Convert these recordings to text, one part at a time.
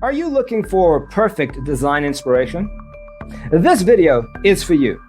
Are you looking for perfect design inspiration? This video is for you.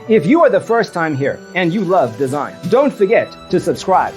If you are the first time here and you love design, don't forget to subscribe.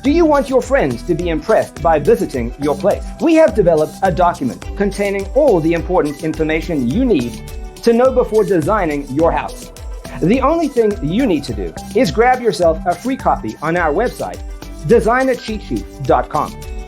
Do you want your friends to be impressed by visiting your place? We have developed a document containing all the important information you need to know before designing your house. The only thing you need to do is grab yourself a free copy on our website, designacheatsheet.com.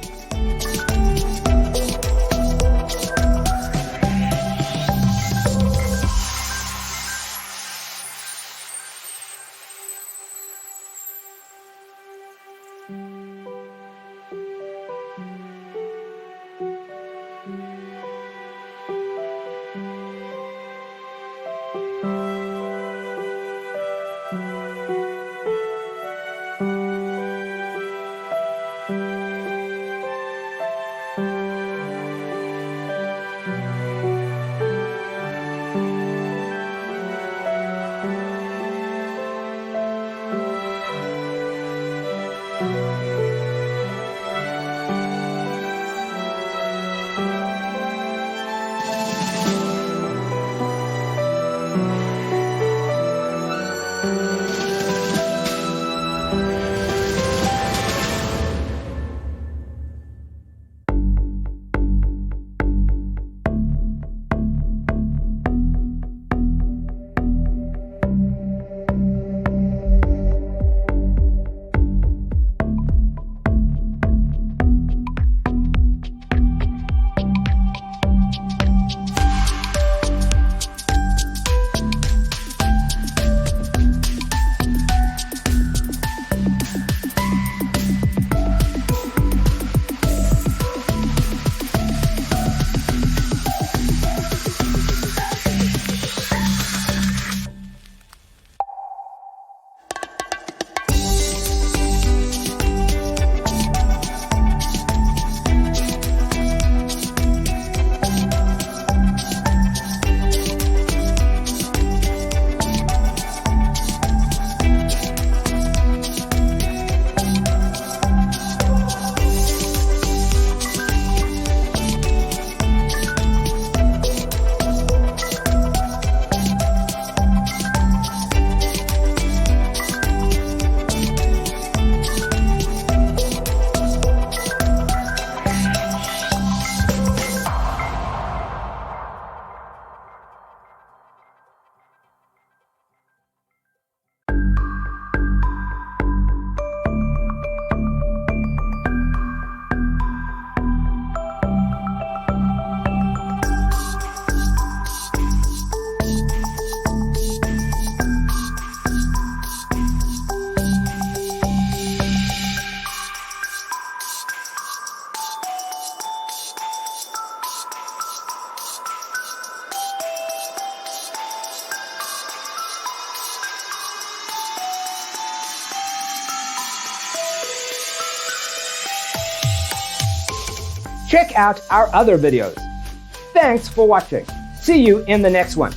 Check out our other videos. Thanks for watching. See you in the next one.